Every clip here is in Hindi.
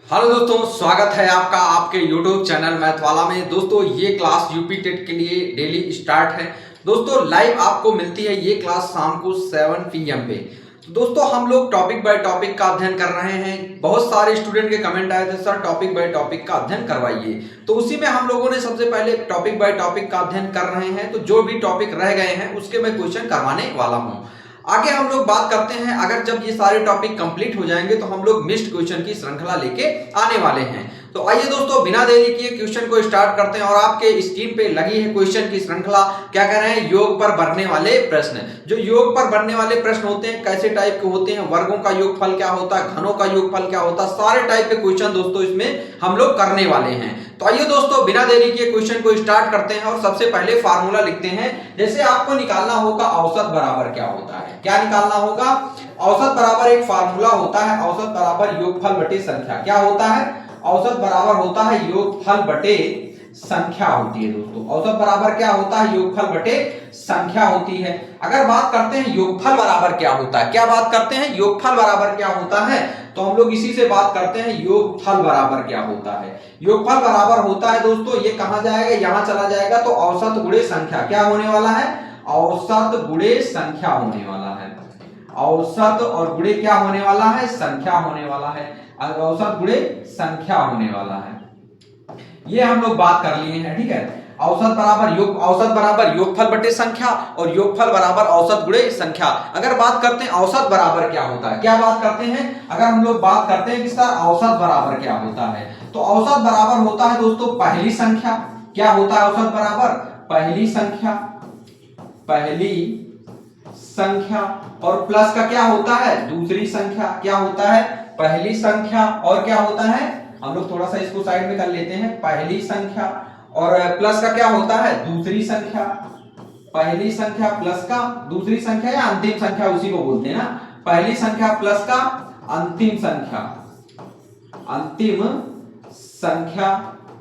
हेलो दोस्तों, स्वागत है आपका आपके YouTube चैनल मैथ वाला में। दोस्तों ये क्लास यूपी टेट के लिए डेली स्टार्ट है। दोस्तों लाइव आपको मिलती है ये क्लास शाम को 7 PM पे। तो दोस्तों हम लोग टॉपिक बाय टॉपिक का अध्ययन कर रहे हैं। बहुत सारे स्टूडेंट के कमेंट आए थे, सर टॉपिक बाय टॉपिक का अध्ययन करवाइए। तो उसी में हम लोगों ने सबसे पहले टॉपिक बाय टॉपिक का अध्ययन कर रहे हैं। तो जो भी टॉपिक रह गए हैं उसके मैं क्वेश्चन करवाने वाला हूँ। आगे हम लोग बात करते हैं, अगर जब ये सारे टॉपिक कंप्लीट हो जाएंगे तो हम लोग मिस्ड क्वेश्चन की श्रृंखला लेके आने वाले हैं। तो आइए दोस्तों बिना देरी किए क्वेश्चन को स्टार्ट करते हैं। और आपके स्क्रीन पे लगी है क्वेश्चन की श्रृंखला। क्या कह रहे हैं? योग पर बनने वाले प्रश्न। जो योग पर बनने वाले प्रश्न होते हैं कैसे टाइप के होते हैं, वर्गों का योगफल क्या होता है, घनों का योगफल क्या होता है, सारे टाइप के क्वेश्चन दोस्तों इसमें हम लोग करने वाले हैं। तो आइए दोस्तों बिना देरी किए क्वेश्चन को स्टार्ट करते हैं। और सबसे पहले फार्मूला लिखते हैं। जैसे आपको निकालना होगा औसत बराबर क्या होता है। क्या निकालना होगा? औसत बराबर एक फार्मूला होता है, औसत बराबर योगफल बटे संख्या। क्या होता है? औसत बराबर होता है योगफल बटे संख्या होती है दोस्तों। औसत बराबर क्या होता है? योगफल बटे संख्या होती है। अगर बात करते हैं योगफल बराबर क्या होता है, क्या बात करते हैं? योगफल बराबर क्या होता है, तो हम लोग इसी से बात करते हैं। योगफल बराबर क्या होता है? योगफल बराबर होता है दोस्तों, ये कहां जाएगा? यहां चला जाएगा। तो औसत गुणे संख्या क्या होने वाला है? औसत गुणे संख्या होने वाला है। औसत और गुणे क्या होने वाला है? संख्या होने वाला है। औसत गुणे संख्या होने वाला है। ये हम लोग बात कर लिए हैं, ठीक है। औसत बराबर योगफल बटे संख्या और योगफल बराबर औसत गुणे संख्या। अगर बात करते हैं औसत बराबर क्या होता है, क्या बात करते हैं? अगर हम लोग बात करते हैं कि सर औसत बराबर क्या होता है, तो औसत बराबर होता है दोस्तों पहली संख्या। क्या होता है औसत बराबर? पहली संख्या, पहली संख्या और प्लस का क्या होता है? दूसरी संख्या। क्या होता है? पहली संख्या और क्या होता है? हम लोग थोड़ा सा इसको साइड में कर लेते हैं। पहली संख्या और प्लस का क्या होता है? दूसरी संख्या। पहली संख्या प्लस का दूसरी संख्या या अंतिम संख्या उसी को बोलते हैं ना। पहली संख्या प्लस का अंतिम संख्या, अंतिम संख्या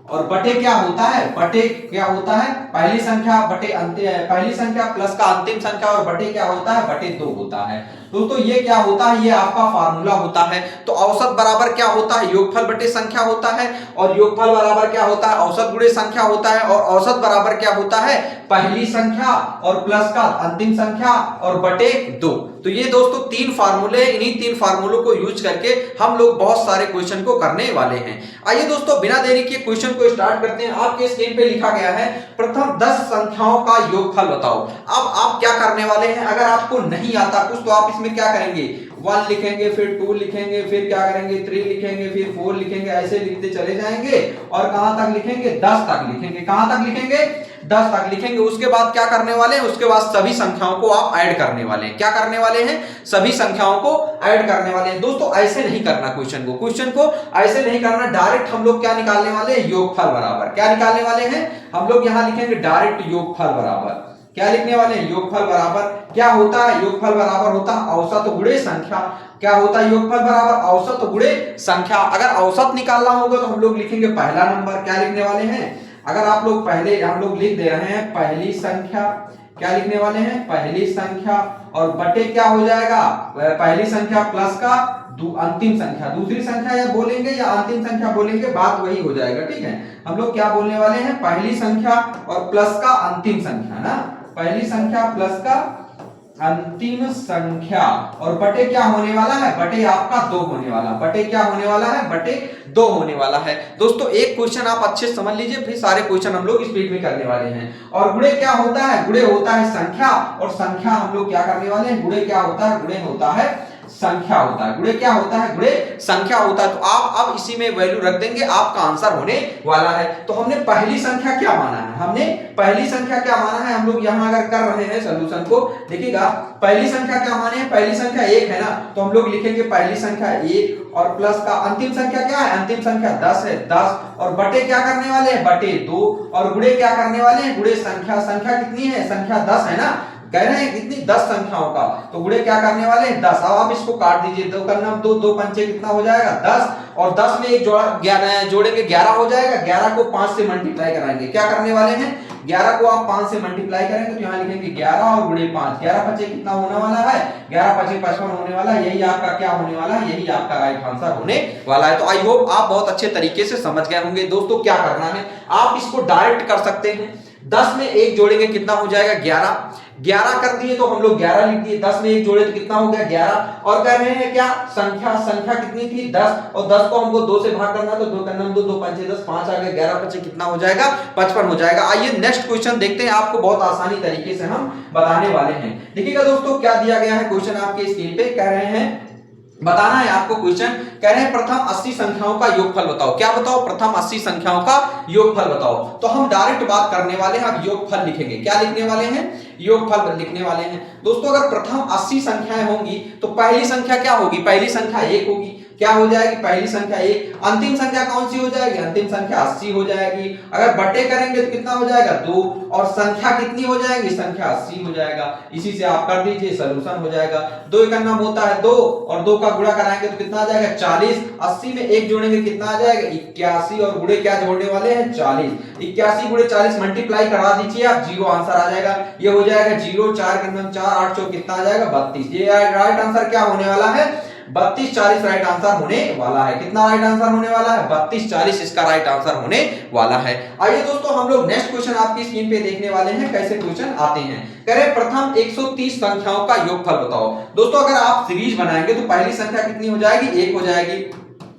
और बटे क्या होता है? बटे क्या होता है? पहली संख्या बटे पहली संख्या प्लस का अंतिम संख्या और बटे क्या होता है? बटे 2 होता है। दोस्तों ये क्या होता है? ये आपका फार्मूला होता है। तो औसत बराबर क्या होता है? योगफल बटे संख्या होता है। और योगफल बराबर क्या होता है? औसत गुणे संख्या होता है। और औसत बराबर क्या होता है? पहली संख्या और प्लस का अंतिम संख्या और बटे 2। तो ये दोस्तों तीन फार्मूले, इन्हीं तीन फार्मूलों को यूज करके हम लोग बहुत सारे क्वेश्चन को करने वाले हैं। आइए दोस्तों बिना देरी के क्वेश्चन को स्टार्ट करते हैं। आपके स्क्रीन पे लिखा गया है प्रथम 10 संख्याओं का योगफल बताओ। अब आप क्या करने वाले हैं? अगर आपको नहीं आता कुछ तो आप इसमें क्या करेंगे? 1 लिखेंगे, फिर 2 लिखेंगे, फिर क्या करेंगे? 3 लिखेंगे, फिर 4 लिखेंगे, ऐसे लिखते चले जाएंगे। और कहां तक लिखेंगे? 10 तक लिखेंगे। कहां तक लिखेंगे? 10 तक लिखेंगे। उसके बाद क्या करने वाले हैं? उसके बाद सभी संख्याओं को आप ऐड करने वाले हैं। क्या करने वाले हैं? सभी संख्याओं को ऐड करने वाले हैं। दोस्तों ऐसे नहीं करना क्वेश्चन को ऐसे नहीं करना। डायरेक्ट हम लोग क्या निकालने वाले हैं? योगफल बराबर। क्या निकालने वाले हैं? हम लोग यहां लिखेंगे डायरेक्ट योगफल बराबर। क्या लिखने वाले हैं? योगफल बराबर क्या होता है? योगफल बराबर होता है औसत गुणे संख्या। क्या होता है? योगफल बराबर औसत गुणे संख्या। अगर औसत निकालना होगा तो हम लोग लिखेंगे पहला नंबर। क्या लिखने वाले हैं? अगर आप लोग पहले हम लोग लिख दे रहे हैं पहली संख्या। क्या लिखने वाले हैं? पहली संख्या और बटे क्या हो जाएगा? पहली संख्या प्लस का अंतिम संख्या। दूसरी संख्या या बोलेंगे या अंतिम संख्या बोलेंगे, बात वही हो जाएगा, ठीक है। हम लोग क्या बोलने वाले हैं? पहली संख्या और प्लस का अंतिम संख्या ना। पहली संख्या प्लस का अंतिम संख्या और बटे क्या होने वाला है? बटे आपका 2 होने वाला। बटे क्या होने वाला है? बटे 2 होने वाला है। दोस्तों एक क्वेश्चन आप अच्छे से समझ लीजिए, फिर सारे क्वेश्चन हम लोग स्पीड में करने वाले हैं। और गुणे क्या होता है? गुणे होता है संख्या और संख्या हम लोग क्या करने वाले हैं? गुणे क्या होता है? गुणे होता है संख्या होता है। गुणे क्या होता है? गुणे संख्या होता है। तो आप अब इसी में वैल्यू रख देंगे, आपका आंसर होने वाला है। तो हमने पहली संख्या क्या माना है? हमने पहली संख्या क्या माना है? हम लोग यहां अगर कर रहे हैं सॉल्यूशन को देखिएगा, पहली संख्या क्या माने हैं? पहली संख्या 1 है ना। तो हम लोग लिखेंगे पहली संख्या 1 और प्लस का अंतिम संख्या क्या है? अंतिम संख्या 10 है। 10 और बटे क्या करने वाले हैं? बटे 2 और गुणे क्या करने वाले हैं? गुणे संख्या। संख्या कितनी है? संख्या 10 है ना। कह रहे हैं कितनी? 10 संख्याओं का। तो गुणे क्या करने वाले हैं? 10। अब आप इसको काट दीजिए। 2 करना 2, 2 पंचे कितना हो जाएगा? 10 और 10 में एक जोड़ेंगे 11 हो जाएगा। 11 को 5 से मल्टीप्लाई कराएंगे। क्या करने वाले हैं? 11 को आप 5 से मल्टीप्लाई करेंगे तो यहाँ लिखेंगे 11 और गुणे 5, 11 पचे कितना होने वाला है, 11 पचे 55 होने वाला है। यही आपका क्या होने वाला है, यही आपका राइट आंसर होने वाला है। तो आई होप आप बहुत अच्छे तरीके से समझ गए होंगे। दोस्तों क्या करना है, आप इसको डायरेक्ट कर सकते हैं। 10 में 1 जोड़ेंगे कितना हो जाएगा 11, 11 कर दिए तो हम लोग 11 लिख दिए, 10 में 1 जोड़े तो कितना हो गया 11। और कह रहे हैं क्या, संख्या कितनी थी 10, और 10 को हमको 2 से भाग करना तो 2 करना 2, 2 5 10, 5 आ गया, 11 5 कितना हो जाएगा 55 हो जाएगा। आइए नेक्स्ट क्वेश्चन देखते हैं, आपको बहुत आसानी तरीके से हम बताने वाले हैं। देखिएगा दोस्तों क्या दिया गया है क्वेश्चन आपके स्क्रीन पे, कह रहे हैं बताना है आपको क्वेश्चन, कह रहे हैं प्रथम 80 संख्याओं का योगफल बताओ। क्या बताओ, प्रथम 80 संख्याओं का योगफल बताओ। तो हम डायरेक्ट बात करने वाले हैं, अब योगफल लिखेंगे। क्या लिखने वाले हैं, योगफल लिखने वाले हैं। दोस्तों अगर प्रथम 80 संख्याएं होंगी तो पहली संख्या क्या होगी, पहली संख्या 1 होगी। क्या हो जाएगी, पहली संख्या 1। अंतिम संख्या कौन सी हो जाएगी, अंतिम संख्या 80 हो जाएगी। अगर बटे करेंगे तो कितना हो जाएगा 2, और संख्या कितनी हो जाएगी, संख्या 80 हो जाएगा। इसी से आप कर दीजिए, सॉल्यूशन हो जाएगा। 2 का नाम होता है 2, और 2 का गुणा कराएंगे तो कितना आ जाएगा 40। 80 में 1 जोड़ेंगे कितना आ जाएगा 81, और गुणे क्या जोड़ने वाले हैं 40। 81 गुणे 40 मल्टीप्लाई करा दीजिए आप, 0 आंसर आ जाएगा। ये हो जाएगा 0, 4 का नाम 4, 8 चौक कितना आ जाएगा 32। ये राइट आंसर क्या होने वाला है, 32 40 राइट आंसर होने वाला है। कितना राइट आंसर होने वाला है, 32 40 इसका राइट आंसर होने वाला है। आइए दोस्तों हम लोग नेक्स्ट क्वेश्चन आपकी स्क्रीन पे देखने वाले हैं, कैसे क्वेश्चन आते हैं। कह रहे प्रथम 130 संख्याओं का योगफल बताओ। दोस्तों अगर आप सीरीज बनाएंगे तो पहली संख्या कितनी हो जाएगी, 1 हो जाएगी।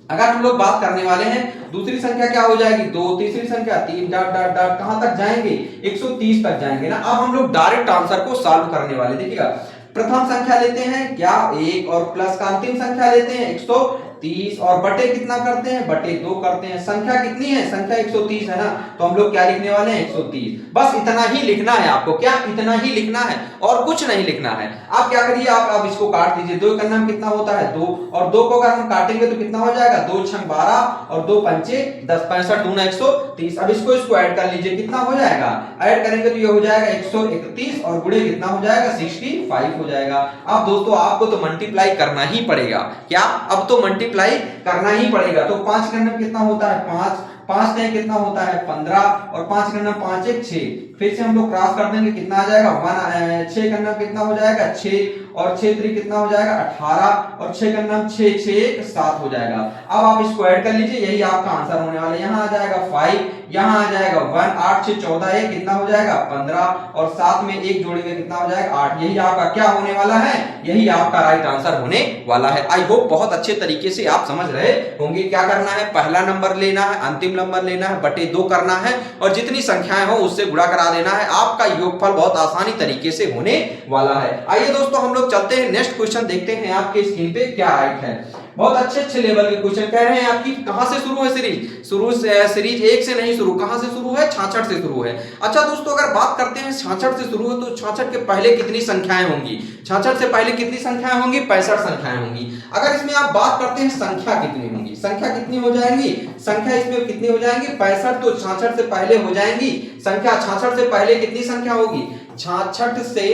अगर हम लोग बात करने वाले हैं दूसरी संख्या क्या हो जाएगी 2, तीसरी संख्या 3, डॉट डॉट डॉट कहां तक जाएंगे 130 तक जाएंगे ना। अब हम लोग डायरेक्ट आंसर को सॉल्व करने वाले, देखिएगा प्रथम संख्या लेते हैं क्या 1, और प्लस का अंतिम संख्या लेते हैं 130, और बटे कितना करते हैं, बटे 2 करते हैं। संख्या कितनी है, संख्या 130 है ना, तो हम लोग क्या लिखने वाले हैं 130। बस इतना ही लिखना है आपको, क्या इतना ही लिखना है और कुछ नहीं लिखना है। आप क्या करिए, आप इसको काट दीजिए। 2 का नाम कितना होता है 2, और 2 को अगर हम काटेंगे तो कितना हो जाएगा 2 छंग 12, और 2 पंचे 10, 65 दूना 130। अब इसको ऐड कर लीजिए, कितना हो जाएगा, ऐड करेंगे तो ये हो जाएगा 131, और गुणे कितना हो जाएगा 65 हो जाएगा। अब दोस्तों आपको तो मल्टीप्लाई करना ही पड़ेगा, क्या अब तो मल्टीप्लाई करना ही पड़ेगा। तो 5 का नाम कितना होता है 5, 5 का कितना होता है 15, और 5 का नाम 5 1 6। फिर से हम लोग क्रॉस कर देंगे, कितना आ जाएगा 1, 6 का नाम कितना हो जाएगा 6, और 6 3 कितना हो जाएगा 18, और 6 का नाम 6 6 1 7 हो जाएगा। अब आप इसको ऐड कर लीजिए, यही आपका आंसर होने वाला है। यहाँ आ जाएगा 5, यहाँ आ जाएगा 1, 8 6 14 1 कितना हो जाएगा 15, और 7 में 1 जोड़ेंगे कितना हो जाएगा 8। यही आपका क्या होने वाला है, यही आपका राइट आंसर होने वाला है। आई होप बहुत अच्छे तरीके से आप समझ रहे होंगे। क्या करना है, पहला नंबर लेना है, अंतिम नंबर लेना है, बटे 2 करना है, और जितनी संख्याएं हो उससे गुणा करा देना है। आपका योगफल बहुत आसानी तरीके से होने वाला है। आइए दोस्तों हम लोग चलते हैं नेक्स्ट क्वेश्चन देखते हैं आपके स्क्रीन पे क्या राइट है। बहुत अच्छे लेवल के क्वेश्चन कह रहे हैं आपकी। कहां से शुरू है सीरीज, शुरू से सीरीज 1 से नहीं शुरू, कहां से शुरू है 66 से शुरू है। अच्छा दोस्तों अगर बात करते हैं 66 से शुरू है तो 66 के पहले कितनी संख्याएं होंगी, 66 से पहले कितनी संख्याएं होंगी 65 संख्याएं होंगी। अगर इसमें आप बात करते हैं संख्या कितनी होंगी, संख्या कितनी हो जाएंगी, संख्या इसमें कितनी हो जाएंगी 65, तो 66 से पहले हो जाएंगी संख्या। 66 से पहले कितनी संख्या होगी, 66 से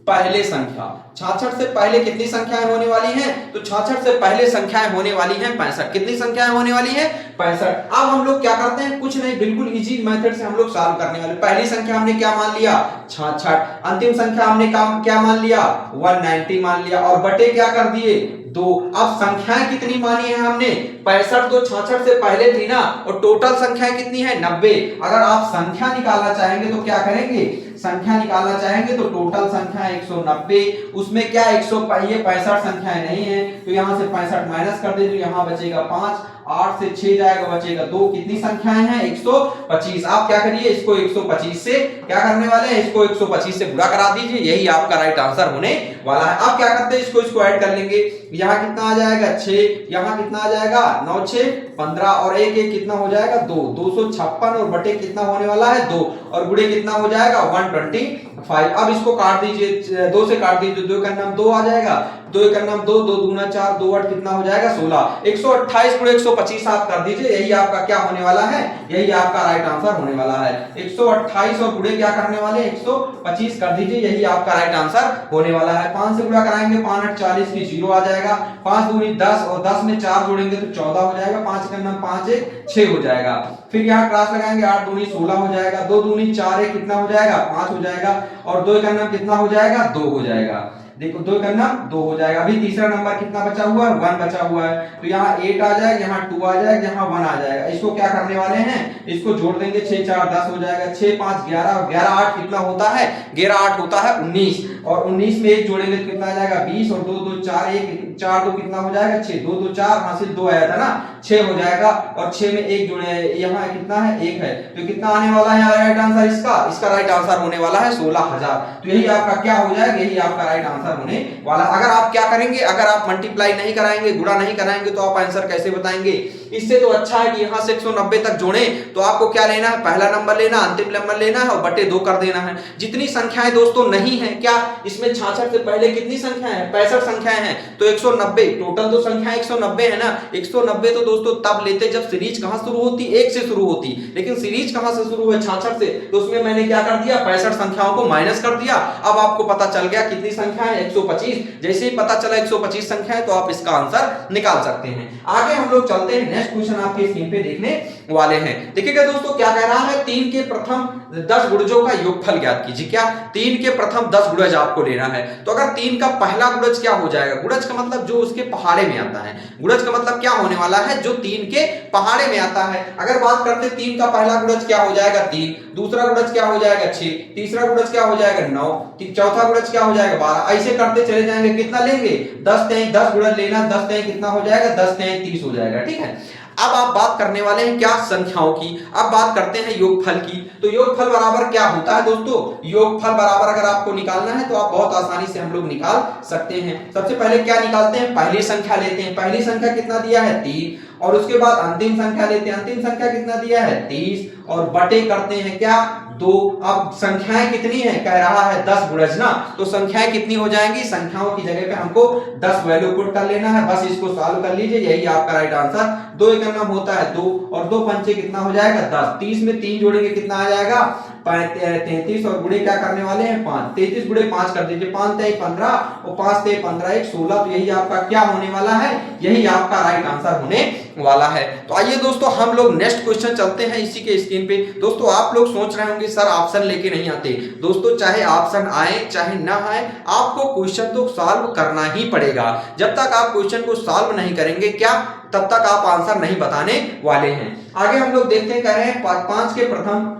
पहले संख्या, 66 से पहले कितनी संख्याएं होने वाली हैं, तो 66 से पहले संख्याएं होने वाली हैं 65। कितनी संख्याएं होने वाली हैं 65। अब हम लोग क्या करते हैं, कुछ नहीं, बिल्कुल इजी मेथड से हम लोग सॉल्व करने वाले। पहली संख्या हमने क्या मान लिया 66, अंतिम संख्या हमने क्या मान लिया 190 मान लिया, और बटे क्या कर दिए 2। अब संख्याएं कितनी मानी है हमने 65, तो 66 से पहले थी ना, और टोटल संख्याएं कितनी है 90। अगर आप संख्या निकालना चाहेंगे तो क्या करेंगे, संख्या निकालना चाहेंगे तो टोटल संख्या 190, उसमें क्या 165 संख्याएं नहीं है, तो यहां से 65 माइनस कर दे तो यहां बचेगा 5, 8 से 6 जाएगा बचेगा 2, कितनी संख्याएं हैं 125। आप क्या करिए, इसको 125 से क्या करने वाले हैं, इसको 125 से गुणा करा दीजिए, यही आपका राइट आंसर होने वाला है। आप क्या करते हैं, इसको ऐड कर लेंगे, यहाँ कितना आ जाएगा 6, यहाँ कितना आ जाएगा 9 6 15, और 1 1 कितना हो जाएगा 2, 256, और बटे कितना होने वाला है 2, और गुणे कितना हो जाएगा 125। अब इसको काट दीजिए, 2 से काट दीजिए, 2 का नाम 2 आ जाएगा, 2 1 9 2, 2 दूना 4, 2 8 कितना हो जाएगा 16। 128 गुणे 125 आप कर दीजिए, यही आपका क्या होने वाला है, यही आपका राइट आंसर होने वाला है। 128 और गुणे क्या करने वाले 125 कर दीजिए, यही आपका राइट आंसर होने वाला है। 5 से गुणा कराएंगे 5 8 40 की 0 आ जाएगा। 5 दूनी 10 और 10 में 4 जोड़ेंगे तो 14 हो जाएगा। 5 का नाम 5 1 6 हो जाएगा। फिर यहाँ क्रॉस लगाएंगे 8 दूनी 16 हो जाएगा। 2 दूनी 4 1 कितना हो जाएगा 5 हो जाएगा। और 2 का नाम कितना हो जाएगा 2 हो जाएगा। देखो 2 का नाम 2 हो जाएगा। अभी तीसरा नंबर कितना बचा हुआ है 1 बचा हुआ है। तो यहाँ 8 आ जाएगा, यहाँ 2 आ जाएगा, यहाँ 1 आ जाएगा। इसको क्या करने वाले हैं, इसको जोड़ देंगे 6 4 10 हो जाएगा। 6 5 11 और 11 8 कितना होता है 11 8 होता है 19। और 19 में 1 जोड़ेंगे तो कितना आ जाएगा 20 और 2 2 4 1 4 2 कितना हो जाएगा 6 2 2 4 हासिल 2 आया था ना 6 हो जाएगा। और 6 में 1 जोड़े यहाँ कितना है 1 है। तो कितना आने वाला है राइट आंसर इसका राइट आंसर होने वाला है 16000। तो यही आपका क्या हो जाएगा, यही आपका राइट आंसर होने वाला। अगर आप क्या करेंगे, अगर आप मल्टीप्लाई नहीं कराएंगे, गुणा नहीं कराएंगे तो आप आंसर कैसे बताएंगे। इससे तो अच्छा है कि यहाँ से 190 तक जोड़े तो आपको क्या लेना है, पहला नंबर लेना, अंतिम नंबर लेना है और बटे 2 कर देना है। जितनी संख्याएं दोस्तों नहीं है, क्या इसमें 66 से पहले कितनी संख्याएं हैं 65 संख्याएं हैं। तो 190 टोटल तो संख्या 190 है ना। 190 तो दोस्तों तब लेते जब सीरीज कहां शुरू होती 1 से शुरू होती, लेकिन सीरीज कहां से शुरू है 66 से। तो उसमें मैंने क्या कर दिया 65 संख्याओं को माइनस कर दिया। अब आपको पता चल गया कितनी संख्या है 125। जैसे ही पता चला 125 संख्या है तो आप इसका आंसर निकाल सकते हैं। आगे हम लोग चलते हैं, नेक्स्ट क्वेश्चन आपके स्क्रीन पे देखने वाले हैं। देखिएगा दोस्तों क्या कह रहा है, 3 के प्रथम 10 गुणजों का योगफल ज्ञात कीजिए। क्या 3 के प्रथम 10 गुणज आपको लेना है। तो अगर 3 का पहला गुणज क्या हो जाएगा, गुणज का मतलब जो उसके पहाड़े में आता है, गुणज का मतलब क्या होने वाला है जो 3 के पहाड़े में आता है। अगर बात करते 3 का पहला गुणज क्या हो जाएगा 3, दूसरा गुणज क्या हो जाएगा 6, तीसरा गुणज क्या हो जाएगा 9, चौथा गुणज क्या हो जाएगा 12। ऐसे करते चले जाएंगे, कितना लेंगे 10 3 10 गुणज लेना, 10 3 कितना हो जाएगा 10 3 30 हो जाएगा। ठीक है, अब आप बात करने वाले हैं क्या संख्याओं की। अब बात करते हैं योगफल की। तो योगफल बराबर क्या होता है दोस्तों, योगफल बराबर अगर आपको निकालना है तो आप बहुत आसानी से हम लोग निकाल सकते हैं। सबसे पहले क्या निकालते हैं, पहली संख्या लेते हैं। पहली संख्या कितना दिया है 3 और उसके बाद अंतिम संख्या लेते हैं। अंतिम संख्या कितना दिया है 30 और बटे करते हैं क्या 2। अब संख्याएं कितनी है, कह रहा है 10 गुणज ना, तो संख्याएं कितनी हो जाएंगी, संख्याओं की जगह पे हमको 10 वैल्यू पुट कर लेना है। बस इसको सॉल्व कर लीजिए, यही आपका राइट आंसर। 2 का नाम होता है 2 और 2 पंचे कितना हो जाएगा 10। 30 में 3 जोड़ेंगे कितना आ जाएगा 33 और गुणे क्या करने वाले हैं 5। 33 गुणे 5 कर दीजिए, 5 3 15 और 5 3 15 1 16। तो यही आपका क्या होने वाला है, यही आपका राइट आंसर होने वाला है। तो आइए दोस्तों हम लोग नेक्स्ट क्वेश्चन चलते हैं इसी के स्क्रीन पे। दोस्तों आप लोग सोच रहे होंगे सर ऑप्शन लेके नहीं आते। दोस्तों चाहे ऑप्शन आए चाहे ना आए, आपको क्वेश्चन तो सॉल्व करना ही पड़ेगा। जब तक आप क्वेश्चन को सॉल्व नहीं करेंगे क्या, तब तक आप आंसर नहीं बताने वाले हैं। आगे हम लोग देखते हैं, कह रहे हैं 5 के प्रथम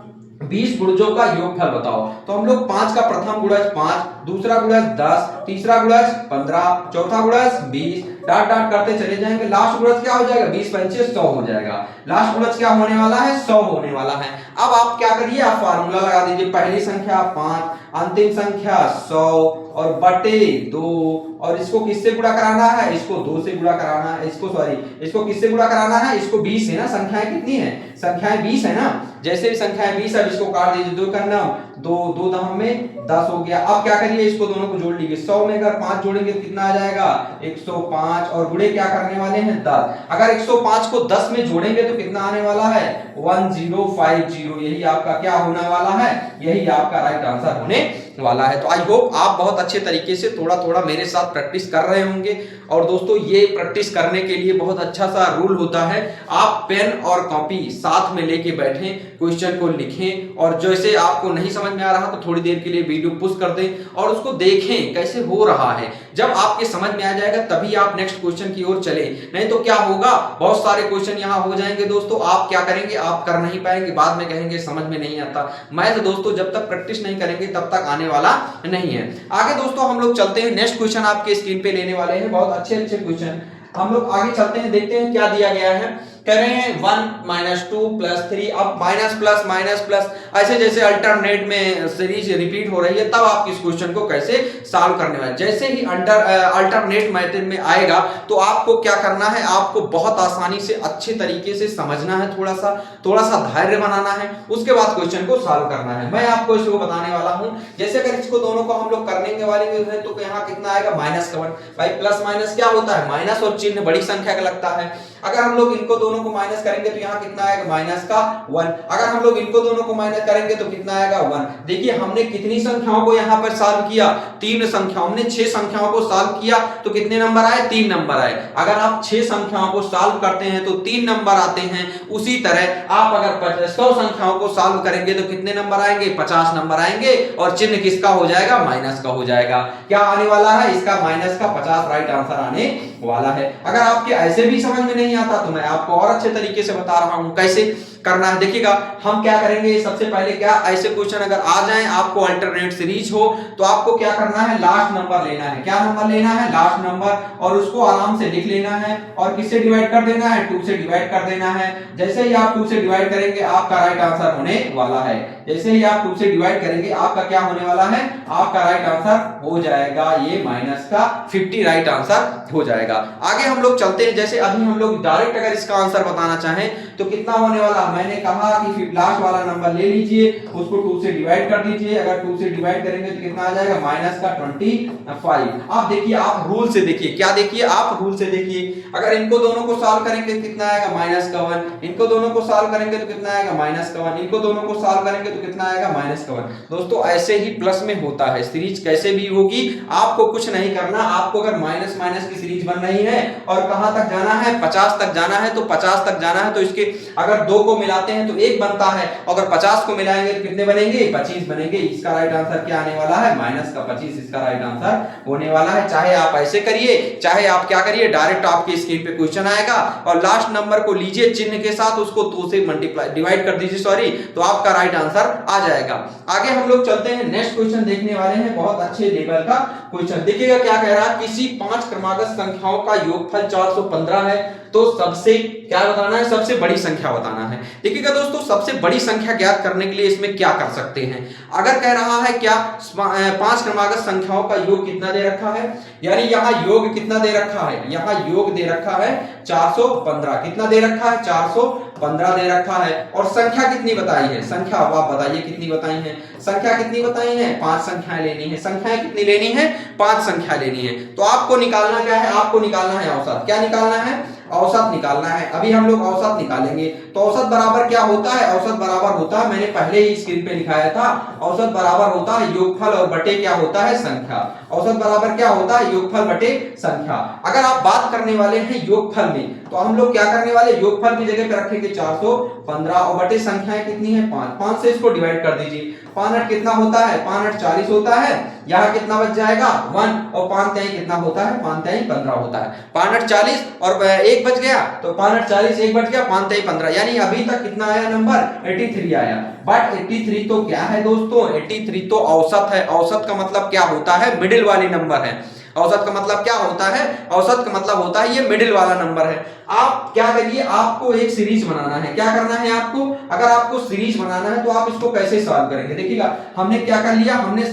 20 गुणजों का योगफल बताओ। तो हम लोग 5 का प्रथम गुणज 5, दूसरा गुणज 10, तीसरा गुणज 15, चौथा गुणज 20, डाट डाट करते चले जाएंगे। लास्ट गुणज क्या हो जाएगा 20 पंचे 100 हो जाएगा। लास्ट गुणज क्या होने वाला है 100 होने वाला है। अब आप क्या करिए, आप फार्मूला लगा दीजिए। पहली संख्या 5, अंतिम संख्या 100 और बटे 2। और इसको किससे गुणा कराना है, इसको 2 से गुणा कराना है। इसको किससे गुणा कराना है, इसको 20 से ना। संख्याएं कितनी है, संख्याएं 20 है ना। जैसे भी संख्याएं 20 है, इसको काट दीजिए। 2 का नाम 2 2 दम में 10 हो गया। अब क्या करिए, इसको दोनों को जोड़ लीजिए। 100 में अगर 5 जोड़ेंगे तो कितना आ जाएगा 105 और गुणे क्या करने वाले हैं 10। अगर 105 को 10 में जोड़ेंगे तो कितना आने वाला है 1050। यही आपका क्या होने वाला है, यही आपका राइट आंसर होने वाला है। तो आई होप आप बहुत अच्छे तरीके से थोड़ा थोड़ा मेरे साथ प्रैक्टिस कर रहे होंगे। और दोस्तों ये प्रैक्टिस करने के लिए बहुत अच्छा सा रूल होता है, आप पेन और कॉपी साथ में लेके बैठें, क्वेश्चन को लिखें और जैसे आपको नहीं समझ में आ रहा तो थोड़ी देर के लिए वीडियो पुश कर दें और उसको देखें कैसे हो रहा है। जब आपके समझ में आ जाएगा तभी आप नेक्स्ट क्वेश्चन की ओर चले, नहीं तो क्या होगा बहुत सारे क्वेश्चन यहाँ हो जाएंगे दोस्तों, आप क्या करेंगे, आप कर नहीं पाएंगे, बाद में कहेंगे समझ में नहीं आता। मैं तो दोस्तों जब तक प्रैक्टिस नहीं करेंगे तब तक आने वाला नहीं है। आगे दोस्तों हम लोग चलते हैं, नेक्स्ट क्वेश्चन आपके स्क्रीन पे लेने वाले हैं, बहुत अच्छे क्वेश्चन। हम लोग आगे चलते हैं, देखते हैं क्या दिया गया है। कह रहे हैं 1 - 2 + 3। अब माइनस प्लस माइनस प्लस ऐसे जैसे अल्टरनेट में सीरीज रिपीट हो रही है तब आप इस क्वेश्चन को कैसे सॉल्व करने वाले। जैसे ही अल्टरनेट मेथड में आएगा तो आपको क्या करना है, आपको बहुत आसानी से अच्छे तरीके से समझना है, थोड़ा सा धैर्य बनाना है, उसके बाद क्वेश्चन को सॉल्व करना है। मैं आपको इसको बताने वाला हूं। जैसे अगर इसको दोनों को हम लोग करने के वाले हैं तो यहाँ कितना आएगा -1। भाई प्लस माइनस क्या होता है, माइनस और चिन्ह बड़ी संख्या का लगता है। अगर हम लोग इनको दोनों को माइनस करेंगे तो यहाँ कितना आएगा -1। अगर हम लोग इनको दोनों को माइनस करेंगे तो कितना आएगा 1। देखिए हमने कितनी संख्याओं को यहाँ पर सॉल्व किया, 3 संख्याओं, हमने 6 संख्याओं को सॉल्व किया तो कितने नंबर आए, 3 नंबर आए। अगर आप 6 संख्याओं को सॉल्व करते हैं तो 3 नंबर आते हैं। उसी तरह आप अगर 100 संख्याओं को सॉल्व करेंगे तो कितने नंबर आएंगे, 50 नंबर आएंगे और चिन्ह किसका हो जाएगा, माइनस का हो जाएगा। क्या आने वाला है, इसका माइनस का 50 राइट आंसर आने वाला है। अगर आपके ऐसे भी समझ में नहीं आता तो मैं आपको और अच्छे तरीके से बता रहा हूं कैसे करना है। देखिएगा हम क्या करेंगे, सबसे पहले क्या, ऐसे क्वेश्चन अगर आ जाएं आपको अल्टरनेट सीरीज हो तो आपको क्या करना है, लास्ट नंबर लेना है। क्या नंबर लेना है, लास्ट नंबर, और उसको आराम से लिख लेना है और किससे डिवाइड कर देना है, 2 से डिवाइड कर देना है। जैसे ही आप 2 से डिवाइड करेंगे आपका राइट आंसर होने वाला है। जैसे ही आप 2 से डिवाइड करेंगे आपका क्या होने वाला है, आपका राइट आंसर हो जाएगा ये माइनस का 50 राइट आंसर हो जाएगा। आगे हम लोग चलते हैं। जैसे अभी हम लोग डायरेक्ट अगर इसका आंसर बताना चाहें तो कितना होने वाला, मैंने कहा कि लास्ट वाला नंबर ले लीजिए, उसको 2 से डिवाइड कर दीजिए। अगर 2 से डिवाइड करेंगे तो कितना आ जाएगा, माइनस का 25। आप देखिए, आप रूल से देखिए, क्या देखिए, आप रूल से देखिए। अगर इनको दोनों को सॉल्व करेंगे तो कितना आएगा, माइनस का 1। इनको दोनों को सॉल्व करेंगे तो कितना आएगा, माइनस का 1। इनको दोनों को सॉल्व करेंगे तो कितना आएगा, माइनस का 1। दोस्तों ऐसे ही प्लस में होता है, सीरीज कैसे भी होगी, आपको कुछ नहीं करना। आपको अगर माइनस माइनस की सीरीज बन रही है और कहां तक जाना है, 50 तक जाना है, तो 50 तक जाना है तो इसके अगर 2 को मिलाते हैं तो 1 बनता है, अगर 50 को मिलाएंगे तो कितने बनेंगे, 25 बनेंगे। इसका राइट आंसर क्या आने वाला है, माइनस का 25 इसका राइट आंसर होने वाला है। चाहे आप ऐसे करिए, चाहे आप क्या करिए, डायरेक्ट आपके स्क्रीन पे क्वेश्चन आएगा और लास्ट नंबर को लीजिए चिन्ह के साथ, उसको 2 से मल्टीप्लाई डिवाइड कर दीजिए, सॉरी, तो आपका राइट आंसर आ जाएगा। आगे हम लोग चलते हैं, नेक्स्ट क्वेश्चन देखने वाले हैं, बहुत अच्छे लेवल का क्वेश्चन। देखिएगा क्या कह रहा है, किसी 5 क्रमागत संख्याओं का योगफल 415 है तो सबसे क्या बताना है, सबसे बड़ी संख्या बताना है। देखिएगा दोस्तों, सबसे बड़ी संख्या ज्ञात करने के लिए इसमें क्या कर सकते हैं। अगर कह रहा है क्या 5 क्रमागत संख्याओं का योग कितना दे रखा है, यानी यहाँ योग कितना दे रखा है, यहाँ योग दे रखा है 415। कितना दे रखा है, 415 दे रखा है। और संख्या कितनी बताई है, संख्या अब आप बताइए कितनी बताई है, संख्या कितनी बताई है, 5 संख्याएं लेनी है। संख्याएं कितनी लेनी है, 5 संख्या लेनी है। तो आपको निकालना क्या है, आपको निकालना है औसत। क्या निकालना है, औसत निकालना है। अभी हम लोग औसत निकालेंगे तो औसत बराबर क्या होता है, औसत बराबर होता है, मैंने पहले ही स्क्रीन पे लिखाया था, औसत बराबर होता है योगफल और बटे क्या होता है, संख्या। औसत बराबर क्या होता है, योगफल बटे संख्या। अगर आप बात करने वाले हैं योगफल में तो हम लोग क्या करने वाले, योगफल की जगह पे रखेंगे 415 और बटे संख्याएं कितनी है, 5। 5 से इसको डिवाइड कर दीजिए। 5 8 कितना होता है, 5 8 40 होता है। यहाँ कितना बच जाएगा, 1, और 5 3 कितना होता है, 5 3 15 होता है। 5 8 40 और 1 बच गया, तो 5 8 40, 1 बच गया, 5 3 15, यानी अभी तक कितना आया नंबर, 83 आया। बट 83 तो क्या है दोस्तों, 83 तो औसत है। औसत का मतलब क्या होता है, मिडिल वाली नंबर है। औसत का मतलब क्या होता है, औसत का मतलब होता है ये मिडिल वाला नंबर है। आप क्या करिए, आपको एक सीरीज बनाना है। क्या करना है आपको, अगर आपको सीरीज बनाना है तो आप इसको कैसे सॉल्व करेंगे। देखिएगा हमने क्या कर लिया, हमने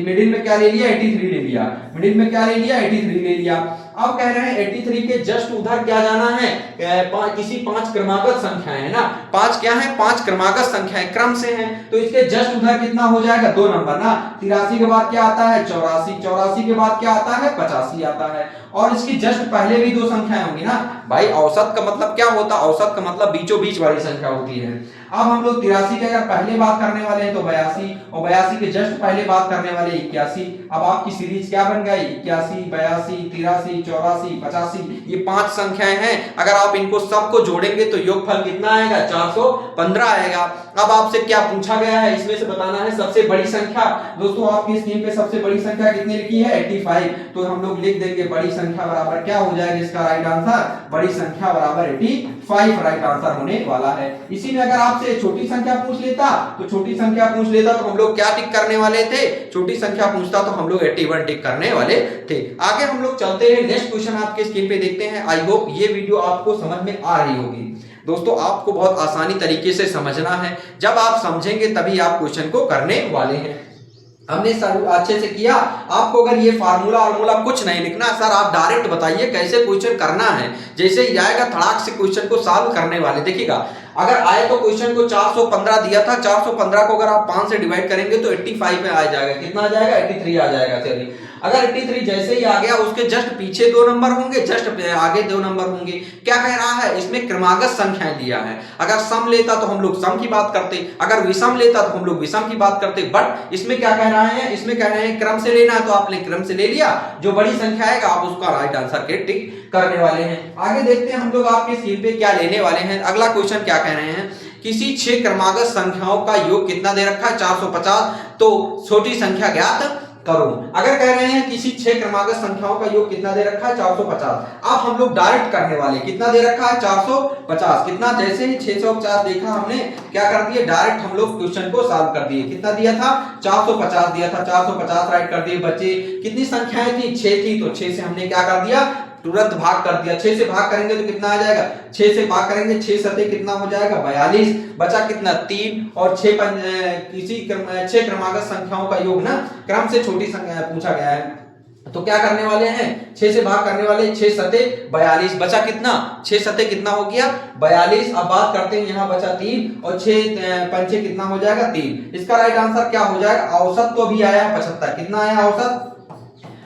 मिडिल में क्या ले लिया, 83 ले लिया। मिडिल में क्या ले लिया, 83 ले लिया। अब कह रहे हैं 83 के जस्ट उधर क्या जाना है, किसी 5 क्रमागत संख्याएं है ना, 5 क्या है, 5 क्रमागत संख्याएं क्रम से हैं, तो इसके जस्ट उधर कितना हो जाएगा, 2 नंबर ना। 83 के बाद क्या आता है, 84। 84 के बाद क्या आता है, 85 आता है। और इसकी जस्ट पहले भी 2 संख्याएं होंगी ना भाई। औसत का मतलब क्या होता है, औसत का मतलब बीचों बीच वाली संख्या होती है। अब हम लोग 83 के अगर पहले बात करने वाले हैं तो 82, और 82 के जस्ट पहले बात करने वाले 81। अब आपकी सीरीज क्या बन गई, 81 82 83 84 85, ये 5 संख्याएं हैं। अगर आप इनको सबको जोड़ेंगे तो योगफल कितना आएगा, 415 आएगा। अब आपसे क्या पूछा गया है, इसमें से बताना है सबसे बड़ी संख्या। दोस्तों आपकी स्क्रीन पे सबसे बड़ी संख्या कितनी लिखी है, 85, तो हम लोग लिख देंगे बड़ी संख्या बराबर क्या हो जाएगा, इसका राइट आंसर बड़ी संख्या बराबर 85 5 राइट आंसर होने वाला है। इसी में अगर आपसे छोटी संख्या पूछ लेता तो हम लोग क्या टिक करने वाले थे, छोटी संख्या पूछता तो हम लोग 81 टिक करने वाले थे। आगे हम लोग चलते हैं, नेक्स्ट क्वेश्चन आपके स्क्रीन पे देखते हैं। आई होप ये वीडियो आपको समझ में आ रही होगी। दोस्तों आपको बहुत आसानी तरीके से समझना है, जब आप समझेंगे तभी आप क्वेश्चन को करने वाले हैं। हमने सर अच्छे से किया। आपको अगर ये फार्मूला कुछ नहीं लिखना सर, आप डायरेक्ट बताइए कैसे क्वेश्चन करना है, जैसे ही आएगा धड़ाक से क्वेश्चन को सॉल्व करने वाले। देखिएगा अगर आए तो क्वेश्चन को 415 दिया था, 415 को अगर आप 5 से डिवाइड करेंगे तो 85 में आ जाएगा। कितना आ जाएगा? 83 आ जाएगा। चलिए अगर 83 जैसे ही आ गया, उसके जस्ट पीछे 2 नंबर होंगे, जस्ट आगे 2 नंबर होंगे। क्या कह रहा है इसमें? क्रमागत संख्याएं दिया है। अगर सम लेता तो हम लोग सम की बात करते, अगर विषम लेता तो हम लोग विषम की बात करते। बट इसमें क्या कह रहे हैं? इसमें कह रहे हैं क्रम से लेना है, तो आपने क्रम से ले लिया। जो बड़ी संख्या आएगा आप उसका राइट आंसर के टिक करने वाले हैं। आगे देखते हैं हम लोग आपके स्क्रीन पे क्या लेने वाले हैं। अगला क्वेश्चन क्या कह रहे हैं? किसी 6 क्रमागत संख्याओं का योग कितना दे रखा है? 450। तो छोटी संख्या ज्ञात करो। अगर कह रहे हैं किसी 6 क्रमागत संख्याओं का योग कितना दे रखा है? 450। अब हम लोग डायरेक्ट करने वाले, कितना दे रखा है? 450। कितना? जैसे ही 650 देखा हमने क्या कर दिए, डायरेक्ट हम लोग क्वेश्चन को सॉल्व कर दिए। कितना दिया था? 450 दिया था, 450 राइट कर दिए। बच्चे कितनी संख्याएं थी? 6 थी, तो 6 से हमने क्या कर दिया? तुरंत भाग कर दिया। 6 से भाग करेंगे तो कितना आ जाएगा? 6 से भाग करेंगे, 6 सते कितना हो जाएगा? 42। बचा कितना? 3 और 6 किसी 6 क्रमागत संख्याओं का योग ना क्रम से छोटी संख्या पूछा गया है, तो क्या करने वाले हैं? 6 से भाग करने वाले, 6 सते 42। बचा कितना? 6 सते कितना हो गया? 42। अब बात करते हैं, यहाँ बचा 3 और 6 पंचे कितना हो जाएगा? 3। इसका राइट आंसर क्या हो जाएगा? औसत तो अभी आया है 75। कितना आया औसत?